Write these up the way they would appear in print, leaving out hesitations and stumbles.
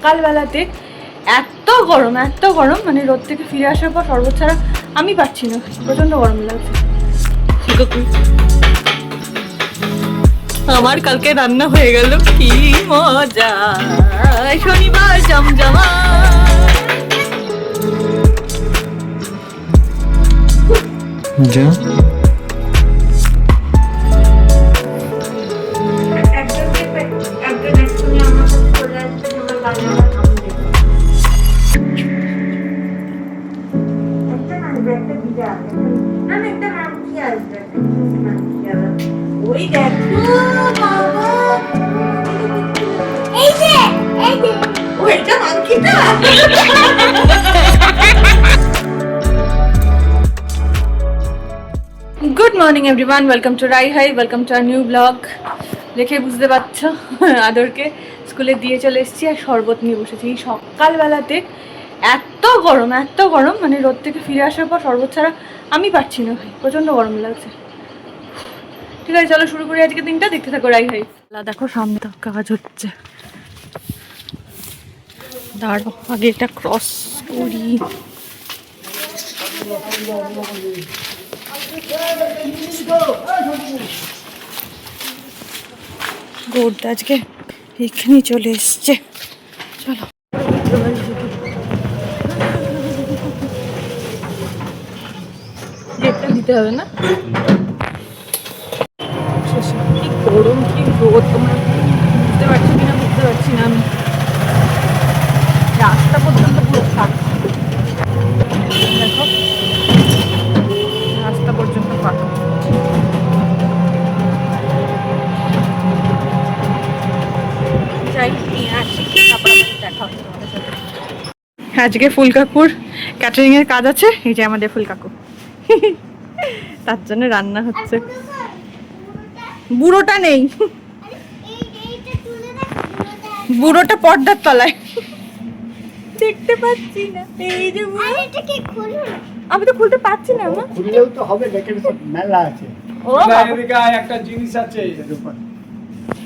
সকালবেলাতে এত গরম মানে রোদ থেকে ফিরে আসার পর শরবত ছাড়া আমি পাচ্ছি না, প্রচন্ড গরম লাগছে। আমার কালকে রান্না হয়ে গেল, কি মজা, শনিবার জমজমা। ওই দেখো বাবা, এই যে ওইটা মাংকিটা। Good morning everyone, welcome to রাই হাই, welcome to our new blog. দেখে বুঝতে পারছো আদরকে স্কুলে দিয়ে চলে এসেছি আর শরবত নিয়ে বসেছি। এই সকালবেলাতে এত গরম মানে রোদ থেকে ফিরে আসার পর শরবত ছাড়া আমি পাচ্ছি না, প্রচন্ড গরম লাগছে। ঠিক আছে, চলো শুরু করি আজকে দিনটা, দেখতে থাকো রাই হাই। দেখো সামনে তো কাজ হচ্ছে, দাঁড়ো আগে এটা ক্রস করি। রোডটা আজকে এখানেই চলে এসছে, চলো। গেটটা দিতে হবে না, কি গরম কি রোদ, তোমরা বুঝতে পারছো কিনা বুঝতে পারছি না আমি। রাস্তা পর্যন্ত পুরো ফাঁকা, দেখো রাস্তা পর্যন্ত ফাঁকা। যাই নিয়ে আসি, তারপর দেখা হচ্ছে তোমাদের সাথে। আজকে ফুল কাকুর ক্যাটারিং এর কাজ আছে, এই যে আমাদের ফুল কাকু, তার জন্য রান্না হচ্ছে। বুড়োটা নেই, বুড়োটা পর্দার তলায়, দেখতে পাচ্ছি না। এই যে আমি তো খুলতে পারছি না, মা খুললেও তো হবে, দেখেন সব মেলা আছে। ও এদিকে একটা জিনিস আছে এর উপর,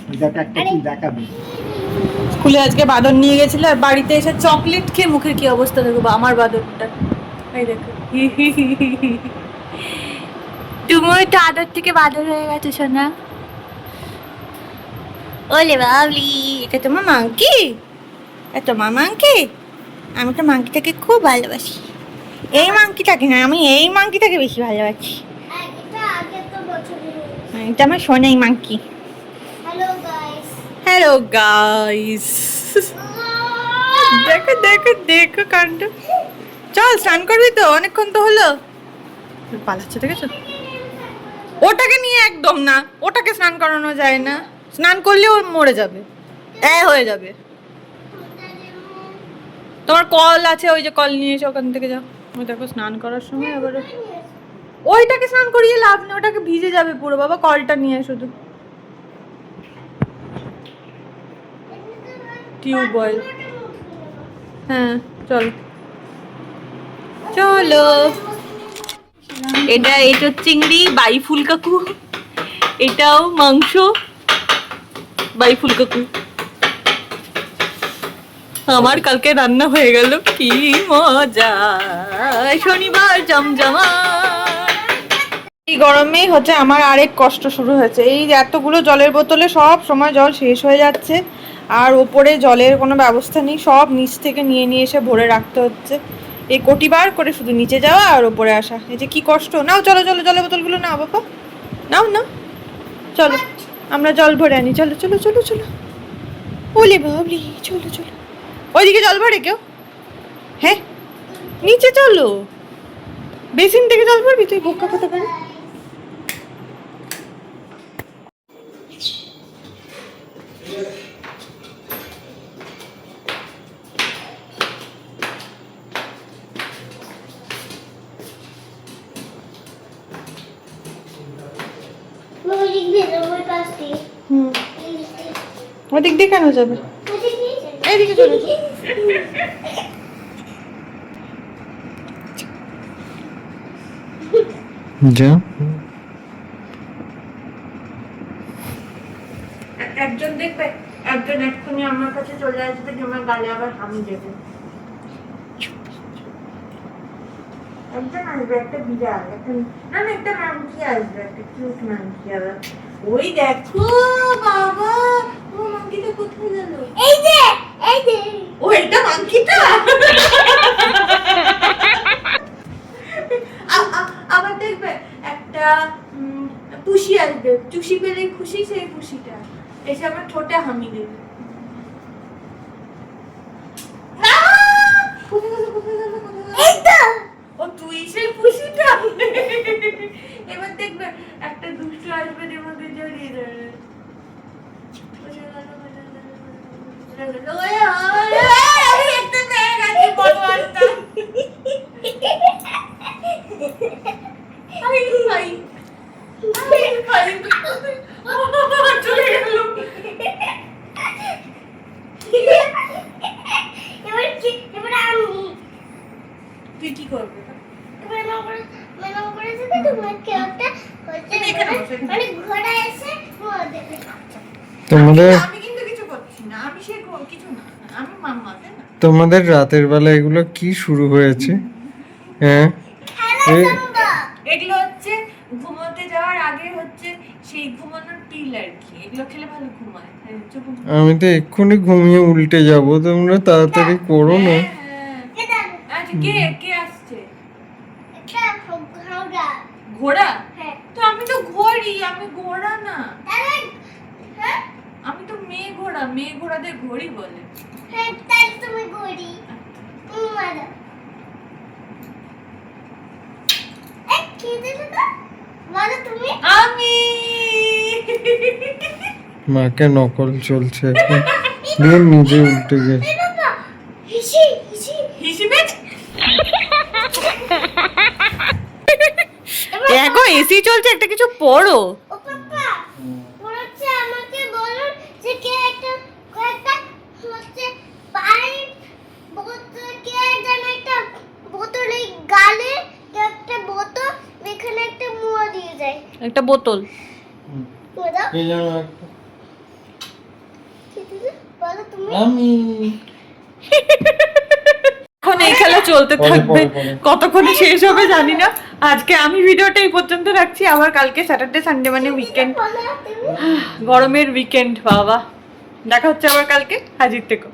ওইটা একটা কি দেখাবে। স্কুলে আজকে বাদর নিয়ে গেছিল আর বাড়িতে এসে চকলেট খেয়ে মুখের কি অবস্থা দেখো, আমার বাদরটা এই দেখো। তুমিও তো আদর থেকে বাদর হয়ে গেছো সোনা। ওলে বাবলি, এটা তোমার মাংকি, এটা তোমার মাংকি। আমি তো মাংকিটাকে খুব ভালোবাসি, এই মাংকিটাকে না, আমি এই মাংকিটাকে বেশি ভালোবাসি। এটা আমার সোনাই মাংকি। হ্যালো গাইস, দেখো দেখো দেখো কাণ্ড। চল স্নান করবি তো, অনেকক্ষণ তো হলো। পালাচ্ছে দেখেছো, ওটাকে নিয়ে একদম না, ওটাকে স্নান করানো যায় না, স্নান করলে ও মরে যাবে, হয়ে যাবে। তোমার কল আছে, ওই যে কল নিয়ে এসে ওখান থেকে যাও। ওই দেখো স্নান করার সময় আবার ওইটাকে স্নান করিয়ে লাভ নেই, ওটাকে ভিজে যাবে পুরো। বাবা কলটা নিয়ে শুধু টিউবওয়েল। হ্যাঁ চলো চলো। এটা চিংড়ি বাই ফুল কাকু, এটাও মাংস বাই ফুল কাকু। আমার কালকে রান্না হয়ে গেল, কি মজা, শনিবার জমজমা। এই গরমেই হচ্ছে আমার আরেক কষ্ট শুরু হয়েছে। এই এতগুলো জলের বোতলে সব সময় জল শেষ হয়ে যাচ্ছে, আর ওপরে জলের কোনো ব্যবস্থা নেই, সব নিচ থেকে নিয়ে নিয়ে এসে ভরে রাখতে হচ্ছে। এই কোটিবার করে শুধু নিচে যাওয়া আর ওপরে আসা, এই যে কি কষ্ট। নাও চলো চলো, জলের বোতলগুলো নাও বাবা, নাও নাও, চলো আমরা জল ভরে আনি, চলো চলো চলো চলো। ওলে বাবলি, চলো চলো, ওইদিকে জল ভরে কেউ। হ্যাঁ নিচে চলো, বেসিন থেকে জল ভরবি তুই, বোকা কোথা পারে। ওদিক দিয়ে কেন যাবে, এইদিকে চলে যা। একজন দেখবে, একজন একজন এক্ষুনি আমার কাছে চলে আসবে যে আমার গালে আবার হামি দেবে। একজন আসবে, একটা বিড়াল, একটা না না একটা মাংকি আসবে, একটা কিউট মাংকি আবার। ওই দেখো বাবা, ও মাংকিটা কোথায় গেল? এই যে ও এটা মাংকিটা। আবার দেখবে একটা পুষি আসবে, চুষি পেলে খুশি, সেই পুষিটা এসে আমার ঠোঁটে হামি দেবে। ও তুই সেই পুষিটা। এবার দেখবে একটা দুষ্ট আসবে যে মধ্যে জড়িয়ে দেবে। একটা মেয়ে গেছে বড় একটা। তুই কি করবি? তোমাদের আমি কিন্তু কিছু করছি না, আমি সে কিছু না, আমি মাম্মা তাই না? তোমাদের রাতের বেলা এগুলো কি শুরু হয়েছে? হ্যাঁ এগুলো হচ্ছে ঘুমোতে যাওয়ার আগে হচ্ছে সেই ঘুমানোর পিল আর কি, এগুলো খেলে ভালো ঘুমায়। আমি তো এক্ষুনি ঘুমিয়ে উল্টে যাব, তোমরা তাড়াতাড়ি করো না। আচ্ছা কে কে আসছে? ঘোড়া? তো আমি তো ঘোড়ি, আমি ঘোড়া না, আমি তো মেয়ে ঘোড়া, মেয়ে ঘোড়াদের ঘড়ি বলে। আমি মাকে নকল চলছে এখন, দিয়ে নিজে উল্টে গেছে। দেখো এসি চলছে, একটা কিছু পড়ো। একটা বোতল কে যেন আমি এখন এই খেলা চলতে পরে, থাকবে, পরে। কতক্ষণে শেষ হবে জানি না। আজকে আমি ভিডিওটা এই পর্যন্ত রাখছি, আবার কালকে স্যাটারডে সানডে মানে উইকেন্ড, গরমের উইকেন্ড বাবা। দেখা হচ্ছে আবার কালকে, হাজির থেকো।